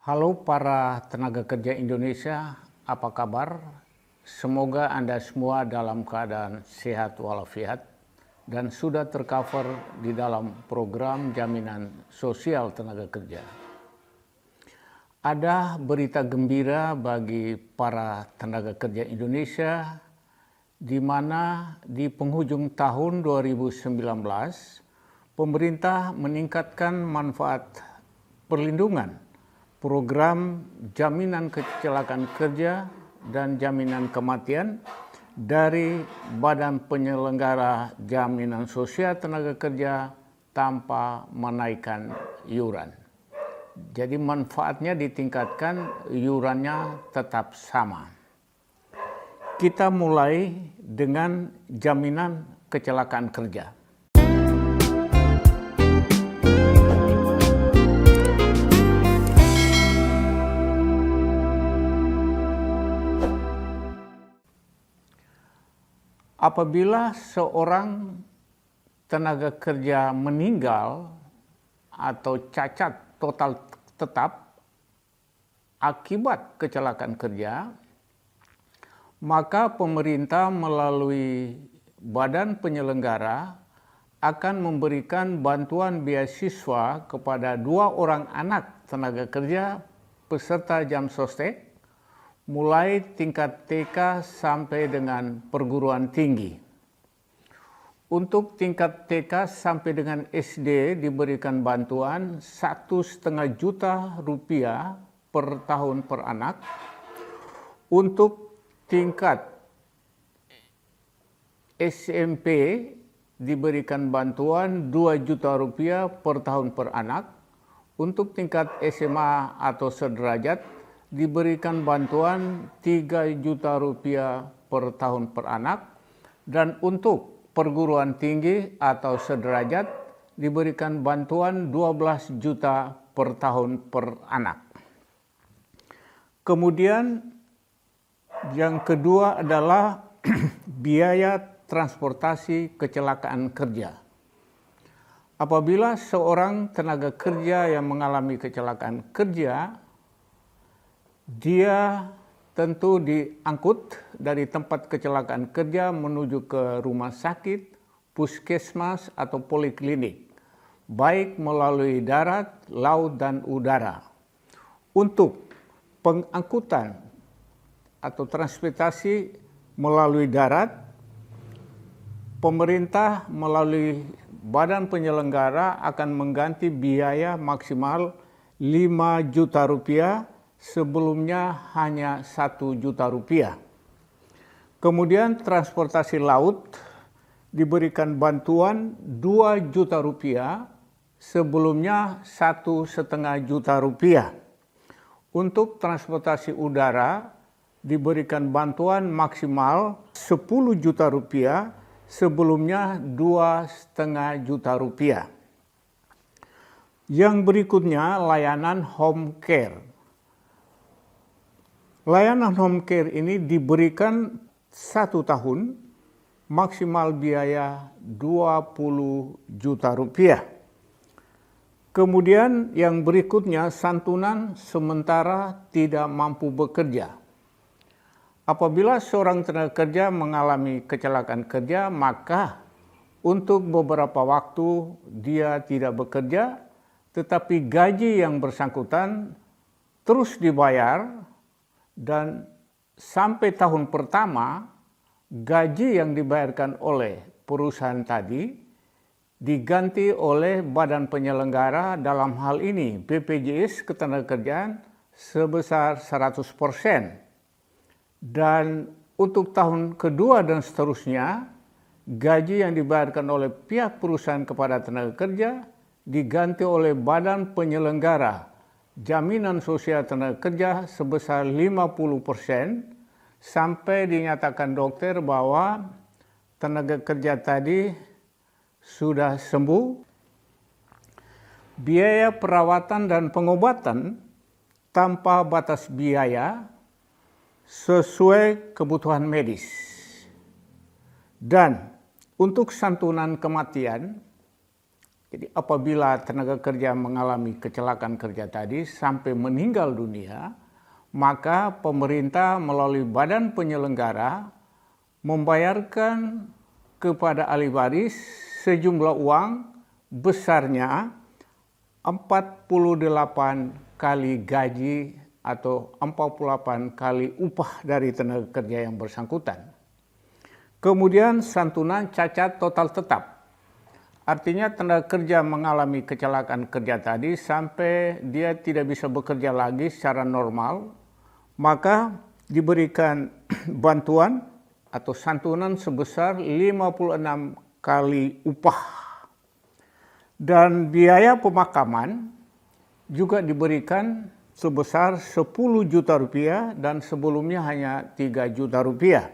Halo para tenaga kerja Indonesia, apa kabar? Semoga Anda semua dalam keadaan sehat walafiat dan sudah tercover di dalam program jaminan sosial tenaga kerja. Ada berita gembira bagi para tenaga kerja Indonesia di mana di penghujung tahun 2019 pemerintah meningkatkan manfaat perlindungan program jaminan kecelakaan kerja dan jaminan kematian dari Badan Penyelenggara Jaminan Sosial Tenaga Kerja tanpa menaikkan iuran. Jadi manfaatnya ditingkatkan, iurannya tetap sama. Kita mulai dengan jaminan kecelakaan kerja. Apabila seorang tenaga kerja meninggal atau cacat total tetap akibat kecelakaan kerja, maka pemerintah melalui badan penyelenggara akan memberikan bantuan beasiswa kepada 2 orang anak tenaga kerja peserta jam sostek mulai tingkat TK sampai dengan perguruan tinggi. Untuk tingkat TK sampai dengan SD diberikan bantuan Rp1,5 juta per tahun per anak. Untuk tingkat SMP diberikan bantuan Rp2 juta per tahun per anak. Untuk tingkat SMA atau sederajat diberikan bantuan Rp3 juta per tahun per anak, dan untuk perguruan tinggi atau sederajat diberikan bantuan Rp12 juta per tahun per anak. Kemudian yang kedua adalah biaya transportasi kecelakaan kerja. Apabila seorang tenaga kerja yang mengalami kecelakaan kerja, dia tentu diangkut dari tempat kecelakaan kerja menuju ke rumah sakit, puskesmas, atau poliklinik, baik melalui darat, laut, dan udara. Untuk pengangkutan atau transportasi melalui darat, pemerintah melalui badan penyelenggara akan mengganti biaya maksimal Rp5 juta, sebelumnya hanya Rp1 juta. Kemudian transportasi laut diberikan bantuan Rp2 juta, sebelumnya Rp1,5 juta. Untuk transportasi udara diberikan bantuan maksimal Rp10 juta, sebelumnya Rp2,5 juta. Yang berikutnya layanan home care. Layanan home care ini diberikan 1 tahun, maksimal biaya Rp20 juta. Kemudian yang berikutnya santunan sementara tidak mampu bekerja. Apabila seorang tenaga kerja mengalami kecelakaan kerja, maka untuk beberapa waktu dia tidak bekerja, tetapi gaji yang bersangkutan terus dibayar. Dan sampai tahun pertama, gaji yang dibayarkan oleh perusahaan tadi diganti oleh badan penyelenggara, dalam hal ini BPJS Ketenagakerjaan, sebesar 100%. Dan untuk tahun kedua dan seterusnya, gaji yang dibayarkan oleh pihak perusahaan kepada tenaga kerja diganti oleh badan penyelenggara Jaminan Sosial Tenaga Kerja sebesar 50% sampai dinyatakan dokter bahwa tenaga kerja tadi sudah sembuh. Biaya perawatan dan pengobatan tanpa batas biaya sesuai kebutuhan medis. Dan untuk santunan kematian, Jadi apabila tenaga kerja mengalami kecelakaan kerja tadi sampai meninggal dunia, maka pemerintah melalui badan penyelenggara membayarkan kepada ahli waris sejumlah uang besarnya 48 kali gaji atau 48 kali upah dari tenaga kerja yang bersangkutan. Kemudian santunan cacat total tetap. Artinya tenaga kerja mengalami kecelakaan kerja tadi sampai dia tidak bisa bekerja lagi secara normal, maka diberikan bantuan atau santunan sebesar 56 kali upah. Dan biaya pemakaman juga diberikan sebesar 10 juta rupiah dan sebelumnya hanya 3 juta rupiah.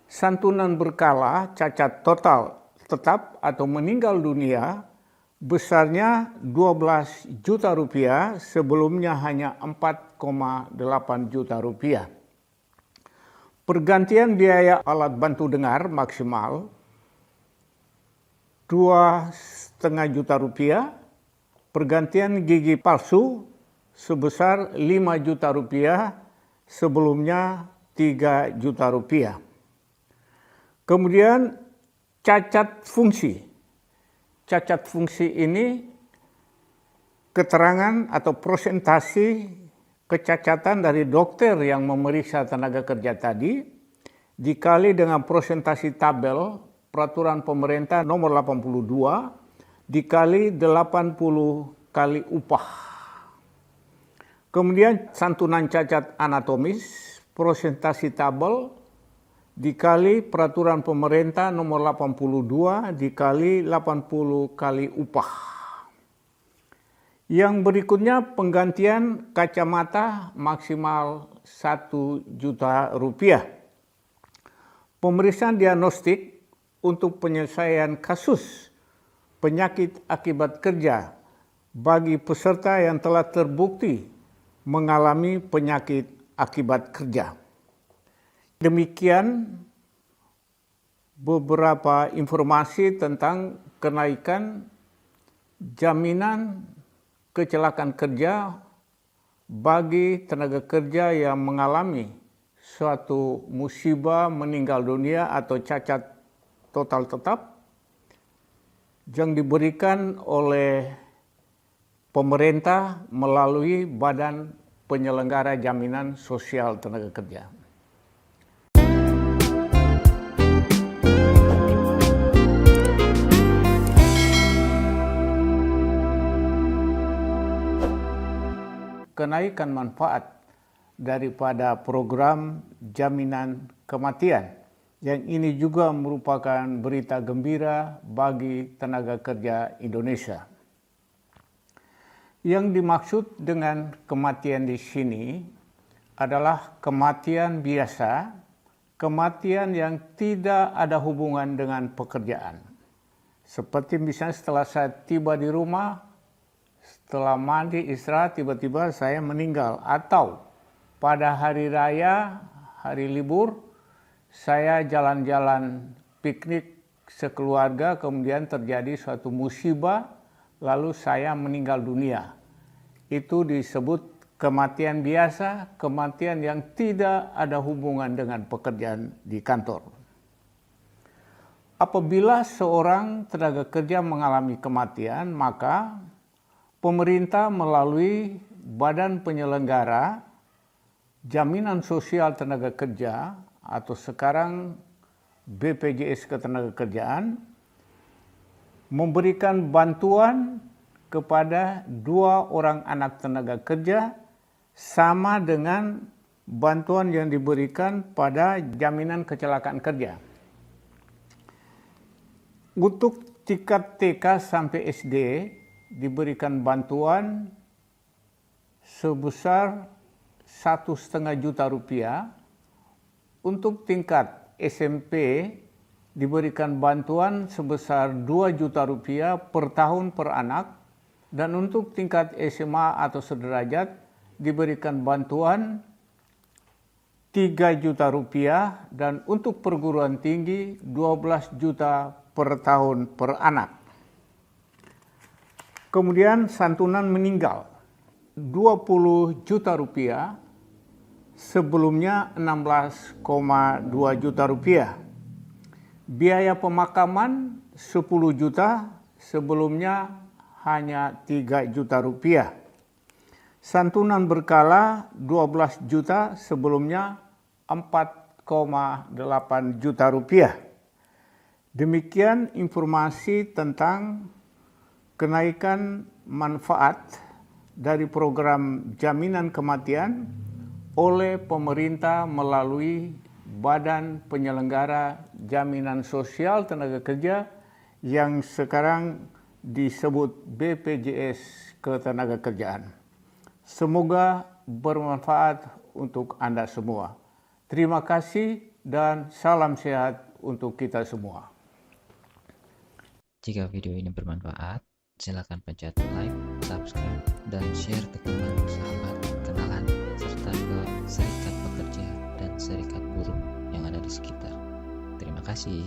Santunan berkala cacat total tetap atau meninggal dunia besarnya 12 juta rupiah, sebelumnya hanya 4,8 juta rupiah. Pergantian biaya alat bantu dengar maksimal 2,5 juta rupiah, pergantian gigi palsu sebesar 5 juta rupiah, sebelumnya 3 juta rupiah. Kemudian cacat fungsi. Cacat fungsi ini keterangan atau presentasi kecacatan dari dokter yang memeriksa tenaga kerja tadi dikali dengan presentasi tabel peraturan pemerintah nomor 82 dikali 80 kali upah. Kemudian santunan cacat anatomis, presentasi tabel dikali peraturan pemerintah nomor 82 dikali 80 kali upah. Yang berikutnya penggantian kacamata maksimal 1 juta rupiah. Pemeriksaan diagnostik untuk penyelesaian kasus penyakit akibat kerja bagi peserta yang telah terbukti mengalami penyakit akibat kerja. Demikian beberapa informasi tentang kenaikan jaminan kecelakaan kerja bagi tenaga kerja yang mengalami suatu musibah meninggal dunia atau cacat total tetap yang diberikan oleh pemerintah melalui Badan Penyelenggara Jaminan Sosial Tenaga Kerja. Kenaikan manfaat daripada program jaminan kematian, yang ini juga merupakan berita gembira bagi tenaga kerja Indonesia. Yang dimaksud dengan kematian di sini adalah kematian biasa, kematian yang tidak ada hubungan dengan pekerjaan. Seperti misalnya setelah saya tiba di rumah, setelah mandi istirahat tiba-tiba saya meninggal, atau pada hari raya, hari libur, saya jalan-jalan piknik sekeluarga kemudian terjadi suatu musibah lalu saya meninggal dunia. Itu disebut kematian biasa, kematian yang tidak ada hubungan dengan pekerjaan di kantor. Apabila seorang tenaga kerja mengalami kematian, maka pemerintah melalui Badan Penyelenggara Jaminan Sosial Tenaga Kerja atau sekarang BPJS Ketenagakerjaan memberikan bantuan kepada 2 orang anak tenaga kerja sama dengan bantuan yang diberikan pada jaminan kecelakaan kerja. Untuk tingkat TK sampai SD diberikan bantuan sebesar 1,5 juta rupiah. Untuk tingkat SMP diberikan bantuan sebesar 2 juta rupiah per tahun per anak, dan untuk tingkat SMA atau sederajat diberikan bantuan 3 juta rupiah, dan untuk perguruan tinggi 12 juta per tahun per anak. Kemudian santunan meninggal 20 juta rupiah, sebelumnya 16,2 juta rupiah. Biaya pemakaman 10 juta, sebelumnya hanya 3 juta rupiah. Santunan berkala 12 juta, sebelumnya 4,8 juta rupiah. Demikian informasi tentang kenaikan manfaat dari program jaminan kematian oleh pemerintah melalui Badan Penyelenggara Jaminan Sosial Tenaga Kerja yang sekarang disebut BPJS Ketenagakerjaan. Semoga bermanfaat untuk Anda semua. Terima kasih dan salam sehat untuk kita semua. Jika video ini bermanfaat, silakan pencet like, subscribe, dan share ke teman, sahabat, kenalan, serta ke serikat pekerja dan serikat buruh yang ada di sekitar. Terima kasih.